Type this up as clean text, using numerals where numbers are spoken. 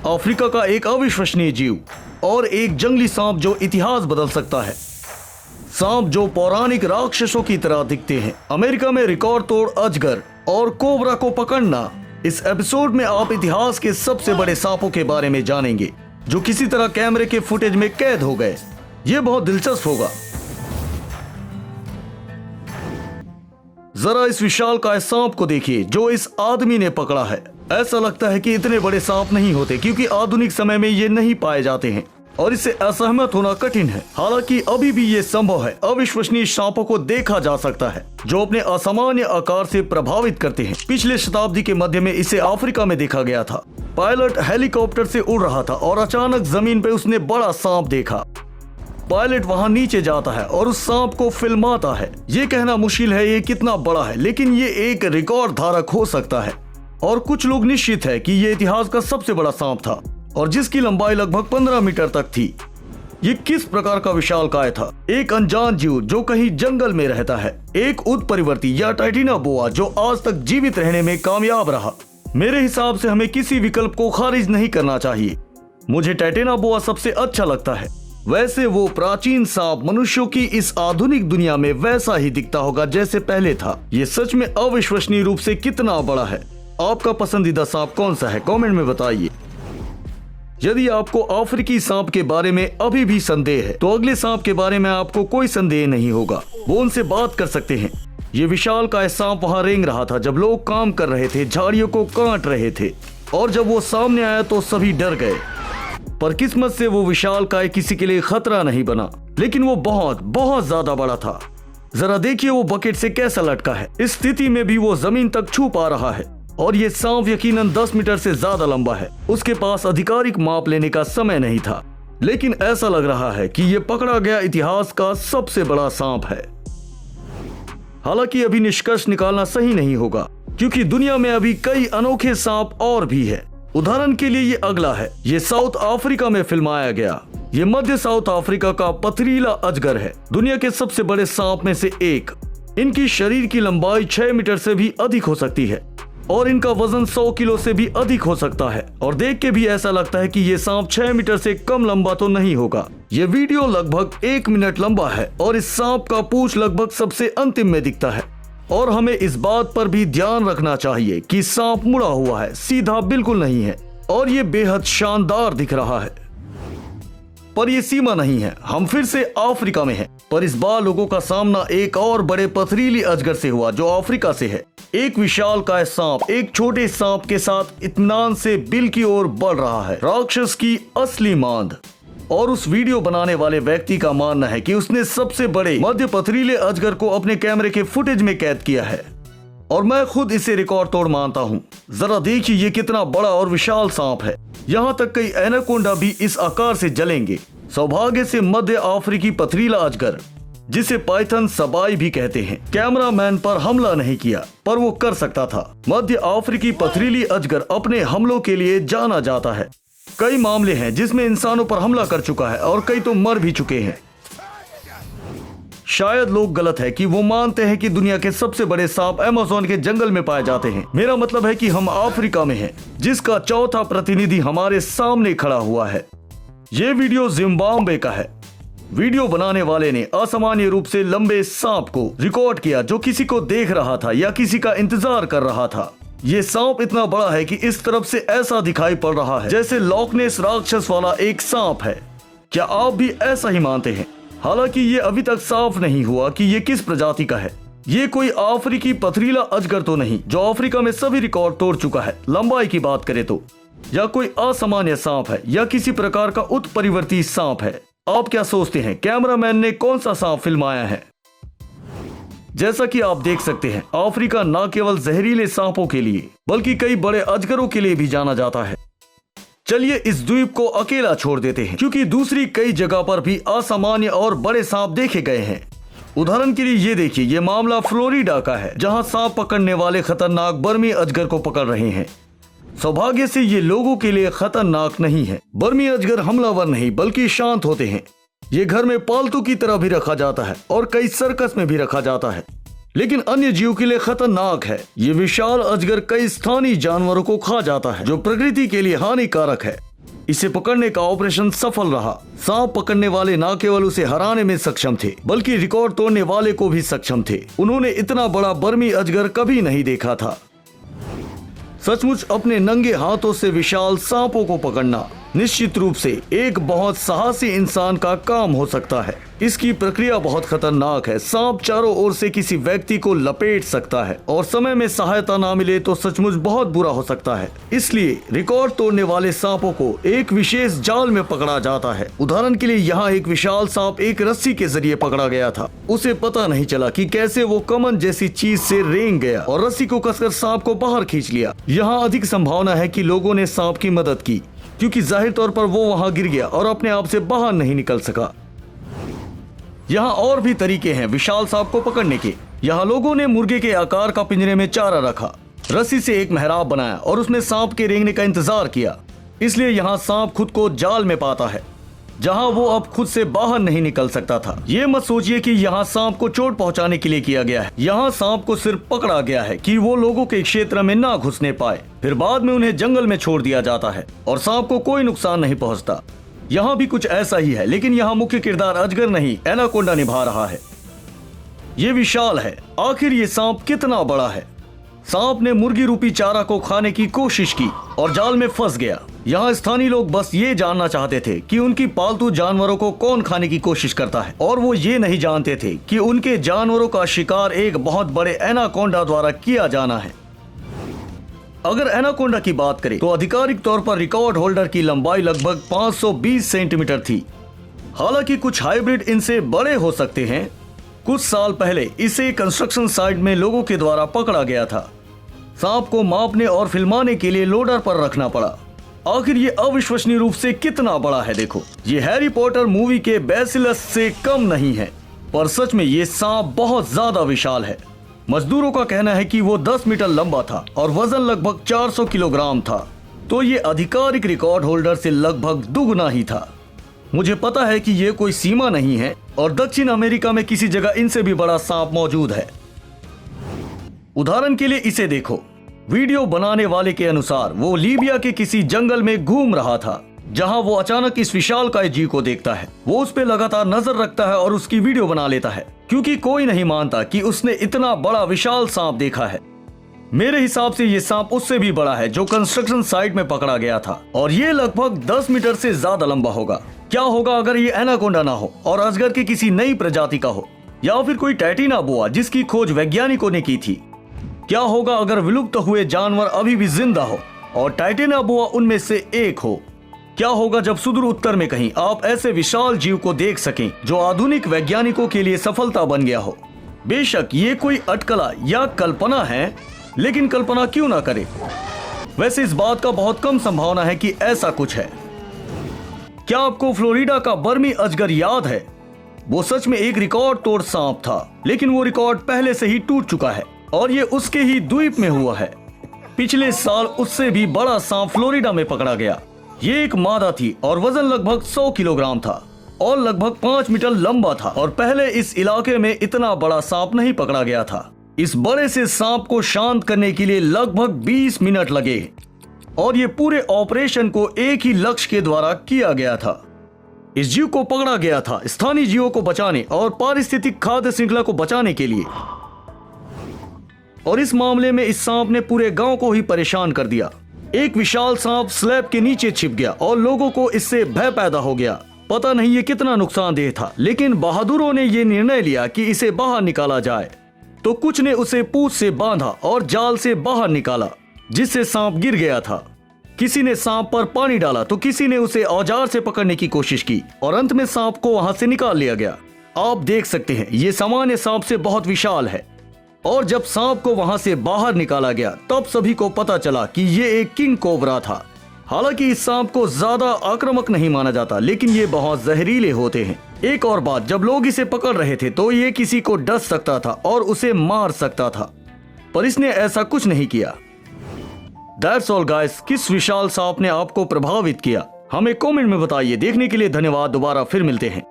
Africa का एक अविश्वसनीय जीव और एक जंगली सांप जो इतिहास बदल सकता है। सांप जो पौराणिक राक्षसों की तरह दिखते हैं। अमेरिका में रिकॉर्ड तोड़ अजगर और कोबरा को पकड़ना। इस एपिसोड में आप इतिहास के सबसे बड़े सांपों के बारे में जानेंगे जो किसी तरह कैमरे के फुटेज में कैद हो गए। ये बहुत दिलचस्प होगा। जरा इस विशालकाय सांप को देखिए जो इस आदमी ने पकड़ा है। ऐसा लगता है कि इतने बड़े सांप नहीं होते क्योंकि आधुनिक समय में ये नहीं पाए जाते हैं और इससे असहमत होना कठिन है। हालांकि अभी भी ये संभव है। अविश्वसनीय सांपों को देखा जा सकता है जो अपने असामान्य आकार से प्रभावित करते हैं। पिछले शताब्दी के मध्य में इसे अफ्रीका में देखा गया था। पायलट हेलीकॉप्टर से उड़ रहा था और अचानक जमीन पे उसने बड़ा सांप देखा। पायलट वहां नीचे जाता है और उस सांप को फिल्माता है। ये कहना मुश्किल है ये कितना बड़ा है, लेकिन ये एक रिकॉर्ड धारक हो सकता है और कुछ लोग निश्चित है कि ये इतिहास का सबसे बड़ा सांप था और जिसकी लंबाई लगभग 15 मीटर तक थी। ये किस प्रकार का विशालकाय था? एक अनजान जीव जो कहीं जंगल में रहता है, एक उत्परिवर्ती या टाइटिना बोआ जो आज तक जीवित रहने में कामयाब रहा। मेरे हिसाब से हमें किसी विकल्प को खारिज नहीं करना चाहिए। मुझे टाइटिना बोआ सबसे अच्छा लगता है। वैसे वो प्राचीन सांप मनुष्यों की इस आधुनिक दुनिया में वैसा ही दिखता होगा जैसे पहले था। ये सच में अविश्वसनीय रूप से कितना बड़ा है। आपका पसंदीदा सांप कौन सा है? कमेंट में बताइए। यदि आपको अफ्रीकी सांप के बारे में अभी भी संदेह है तो अगले सांप के बारे में आपको कोई संदेह नहीं होगा। वो उनसे बात कर सकते हैं। ये विशालकाय सांप वहां रेंग रहा था जब लोग काम कर रहे थे, झाड़ियों को काट रहे थे और जब वो सामने आया तो सभी डर गए। पर किस्मत से वो विशालकाय किसी के लिए खतरा नहीं बना, लेकिन वो बहुत बहुत ज्यादा बड़ा था। जरा देखिए वो बकेट से कैसा लटका है। इस स्थिति में भी वो जमीन तक छू पा रहा है और ये सांप यकीनन 10 मीटर से ज्यादा लंबा है। उसके पास आधिकारिक माप लेने का समय नहीं था, लेकिन ऐसा लग रहा है कि ये पकड़ा गया इतिहास का सबसे बड़ा सांप है। हालांकि अभी निष्कर्ष निकालना सही नहीं होगा क्योंकि दुनिया में अभी कई अनोखे सांप और भी है। उदाहरण के लिए ये अगला है। ये साउथ अफ्रीका में फिल्माया गया। ये मध्य साउथ अफ्रीका का पथरीला अजगर है, दुनिया के सबसे बड़े सांप में से एक। इनकी शरीर की लंबाई 6 मीटर से भी अधिक हो सकती है और इनका वजन 100 किलो से भी अधिक हो सकता है। और देख के भी ऐसा लगता है कि ये सांप 6 मीटर से कम लंबा तो नहीं होगा। ये वीडियो लगभग 1 मिनट लंबा है और इस सांप का पूंछ लगभग सबसे अंतिम में दिखता है। और हमें इस बात पर भी ध्यान रखना चाहिए कि सांप मुड़ा हुआ है, सीधा बिल्कुल नहीं है और ये बेहद शानदार दिख रहा है। पर ये सीमा नहीं है। हम फिर से अफ्रीका में हैं, पर इस बार लोगों का सामना एक और बड़े पथरीली अजगर से हुआ जो अफ्रीका से है। एक विशालकाय सांप एक छोटे सांप के साथ इत्मीनान से बिल की ओर बढ़ रहा है। राक्षस की असली मांद। और उस वीडियो बनाने वाले व्यक्ति का मानना है कि उसने सबसे बड़े मध्य पथरीले अजगर को अपने कैमरे के फुटेज में कैद किया है और मैं खुद इसे रिकॉर्ड तोड़ मानता हूँ। जरा देखिए ये कितना बड़ा और विशाल सांप है। यहाँ तक कई एनाकोंडा भी इस आकार से जलेंगे। सौभाग्य से मध्य अफ्रीकी पथरीला अजगर, जिसे पाइथन सबाई भी कहते हैं, कैमरामैन पर हमला नहीं किया, पर वो कर सकता था। मध्य अफ्रीकी पथरीली अजगर अपने हमलों के लिए जाना जाता है। कई मामले हैं जिसमें इंसानों पर हमला कर चुका है और कई तो मर भी चुके हैं। शायद लोग गलत है कि वो मानते हैं कि दुनिया के सबसे बड़े सांप अमेज़न के जंगल में पाए जाते हैं। मेरा मतलब है कि हम अफ्रीका में हैं, जिसका चौथा प्रतिनिधि हमारे सामने खड़ा हुआ है। ये वीडियो जिम्बाब्वे का है। वीडियो बनाने वाले ने असामान्य रूप से लंबे सांप को रिकॉर्ड किया जो किसी को देख रहा था या किसी का इंतजार कर रहा था। ये सांप इतना बड़ा है कि इस तरफ से ऐसा दिखाई पड़ रहा है जैसे लॉकनेस राक्षस वाला एक सांप है। क्या आप भी ऐसा ही मानते हैं? हालांकि ये अभी तक साफ नहीं हुआ कि ये किस प्रजाति का है। ये कोई अफ्रीकी पथरीला अजगर तो नहीं जो अफ्रीका में सभी रिकॉर्ड तोड़ चुका है लंबाई की बात करें तो, या कोई असामान्य सांप है या किसी प्रकार का उत्परिवर्ती सांप है। आप क्या सोचते हैं? कैमरामैन ने कौन सा सांप फिल्माया है? जैसा कि आप देख सकते हैं, अफ्रीका न केवल जहरीले सांपों के लिए बल्कि कई बड़े अजगरों के लिए भी जाना जाता है। चलिए इस द्वीप को अकेला छोड़ देते हैं क्योंकि दूसरी कई जगह पर भी असामान्य और बड़े सांप देखे गए हैं। उदाहरण के लिए ये देखिए, ये मामला फ्लोरिडा का है जहां सांप पकड़ने वाले खतरनाक बर्मी अजगर को पकड़ रहे हैं। सौभाग्य से ये लोगों के लिए खतरनाक नहीं है। बर्मी अजगर हमलावर नहीं बल्कि शांत होते हैं। ये घर में पालतू की तरह भी रखा जाता है और कई सर्कस में भी रखा जाता है, लेकिन अन्य जीव के लिए खतरनाक है। ये विशाल अजगर कई स्थानीय जानवरों को खा जाता है जो प्रकृति के लिए हानिकारक है। इसे पकड़ने का ऑपरेशन सफल रहा। सांप पकड़ने वाले न केवल उसे हराने में सक्षम थे बल्कि रिकॉर्ड तोड़ने वाले को भी सक्षम थे। उन्होंने इतना बड़ा बर्मी अजगर कभी नहीं देखा था। सचमुच अपने नंगे हाथों से विशाल सांपों को पकड़ना निश्चित रूप से एक बहुत साहसी इंसान का काम हो सकता है। इसकी प्रक्रिया बहुत खतरनाक है। सांप चारों ओर से किसी व्यक्ति को लपेट सकता है और समय में सहायता ना मिले तो सचमुच बहुत बुरा हो सकता है। इसलिए रिकॉर्ड तोड़ने वाले सांपों को एक विशेष जाल में पकड़ा जाता है। उदाहरण के लिए यहाँ एक विशाल सांप एक रस्सी के जरिए पकड़ा गया था। उसे पता नहीं चला कि कैसे वो कमन जैसी चीज से रेंग गया और रस्सी को कसकर सांप को बाहर खींच लिया। यहाँ अधिक संभावना है कि लोगों ने सांप की मदद की क्योंकि जाहिर तौर पर वो वहां गिर गया और अपने आप से बाहर नहीं निकल सका। यहाँ और भी तरीके हैं विशाल सांप को पकड़ने के। यहाँ लोगों ने मुर्गे के आकार का पिंजरे में चारा रखा, रस्सी से एक मेहराब बनाया और उसमें सांप के रेंगने का इंतजार किया। इसलिए यहाँ सांप खुद को जाल में पाता है जहाँ वो अब खुद से बाहर नहीं निकल सकता था। ये मत सोचिए कि यहाँ सांप को चोट पहुँचाने के लिए किया गया है। यहाँ सांप को सिर्फ पकड़ा गया है कि वो लोगों के क्षेत्र में ना घुसने पाए। फिर बाद में उन्हें जंगल में छोड़ दिया जाता है और सांप को कोई नुकसान नहीं पहुँचता। यहाँ भी कुछ ऐसा ही है, लेकिन यहाँ मुख्य किरदार अजगर नहीं एनाकोंडा निभा रहा है। ये विशाल है। आखिर ये सांप कितना बड़ा है। सांप ने मुर्गी रूपी चारा को खाने की कोशिश की और जाल में फंस गया। यहाँ स्थानीय लोग बस ये जानना चाहते थे कि उनकी पालतू जानवरों को कौन खाने की कोशिश करता है और वो ये नहीं जानते थे कि उनके जानवरों का शिकार एक बहुत बड़े एनाकोंडा द्वारा किया जाना है। अगर एनाकोंडा की बात करें तो आधिकारिक तौर पर रिकॉर्ड होल्डर की लंबाई लगभग 520 सेंटीमीटर थी। हालांकि कुछ हाइब्रिड इनसे बड़े हो सकते हैं। कुछ साल पहले इसे कंस्ट्रक्शन साइट में लोगों के द्वारा पकड़ा गया था। सांप को मापने और फिल्माने के लिए लोडर पर रखना पड़ा। आखिर ये अविश्वसनीय रूप से कितना बड़ा है। देखो, ये हैरी पॉटर मूवी के बेसिलस से कम नहीं है, पर सच में ये सांप बहुत ज्यादा विशाल है। मजदूरों का कहना है कि वो 10 मीटर लंबा था और वजन लगभग 400 किलोग्राम था। तो ये आधिकारिक रिकॉर्ड होल्डर से लगभग दुगुना ही था। मुझे पता है कि ये कोई सीमा नहीं है और दक्षिण अमेरिका में किसी जगह इनसे भी बड़ा सांप मौजूद है। उदाहरण के लिए इसे देखो। वीडियो बनाने वाले के अनुसार वो लीबिया के किसी जंगल में घूम रहा था जहां वो अचानक इस विशालकाय जीव को देखता है। वो उस पे लगातार नजर रखता है और उसकी वीडियो बना लेता है क्योंकि कोई नहीं मानता कि उसने इतना बड़ा विशाल सांप देखा है। मेरे हिसाब से ये सांप उससे भी बड़ा है जो कंस्ट्रक्शन साइट में पकड़ा गया था और ये लगभग 10 मीटर से ज्यादा लंबा होगा। क्या होगा अगर ये एनाकोंडा ना हो और अजगर की किसी नई प्रजाति का हो, या फिर कोई टैटिना बोआ जिसकी खोज वैज्ञानिकों ने की थी? क्या होगा अगर विलुप्त हुए जानवर अभी भी जिंदा हो और टाइटेना बोआ उनमें से एक हो? क्या होगा जब सुदूर उत्तर में कहीं आप ऐसे विशाल जीव को देख सकें जो आधुनिक वैज्ञानिकों के लिए सफलता बन गया हो? बेशक ये कोई अटकला या कल्पना है, लेकिन कल्पना क्यों ना करे। वैसे इस बात का बहुत कम संभावना है कि ऐसा कुछ है। क्या आपको फ्लोरिडा का बर्मी अजगर याद है? वो सच में एक रिकॉर्ड तोड़ सांप था, लेकिन वो रिकॉर्ड पहले से ही टूट चुका है और ये उसके ही द्वीप में हुआ है। पिछले साल उससे भी बड़ा सांप फ्लोरिडा में पकड़ा गया। ये एक मादा थी और वजन लगभग 100 किलोग्राम था और लगभग 5 मीटर लंबा था और पहले इस इलाके में इतना बड़ा सांप नहीं पकड़ा गया था। इस बड़े से सांप को शांत करने के लिए लगभग 20 मिनट लगे और ये पूरे ऑपरेशन को एक ही लक्ष्य के द्वारा किया गया था। इस जीव को पकड़ा गया था स्थानीय जीवों को बचाने और पारिस्थितिक खाद्य श्रृंखला को बचाने के लिए, और इस मामले में इस सांप ने पूरे गांव को ही परेशान कर दिया। एक विशाल सांप स्लैब के नीचे छिप गया और लोगों को इससे भय पैदा हो गया। पता नहीं ये कितना नुकसानदेह था, लेकिन बहादुरों ने ये निर्णय लिया कि इसे बाहर निकाला जाए। तो कुछ ने उसे पूंछ से बांधा और जाल से बाहर निकाला, जिससे सांप गिर गया था। किसी ने सांप पर पानी डाला तो किसी ने उसे औजार से पकड़ने की कोशिश की और अंत में सांप को वहां से निकाल लिया गया। आप देख सकते हैं ये सामान्य सांप से बहुत विशाल है। और जब सांप को वहां से बाहर निकाला गया तब सभी को पता चला कि ये एक किंग कोबरा था। हालांकि इस सांप को ज्यादा आक्रामक नहीं माना जाता, लेकिन ये बहुत जहरीले होते हैं। एक और बात, जब लोग इसे पकड़ रहे थे तो ये किसी को डस सकता था और उसे मार सकता था, पर इसने ऐसा कुछ नहीं किया। That's all guys. किस विशाल सांप ने आपको प्रभावित किया? हमें कमेंट में बताइए। देखने के लिए धन्यवाद। दोबारा फिर मिलते हैं।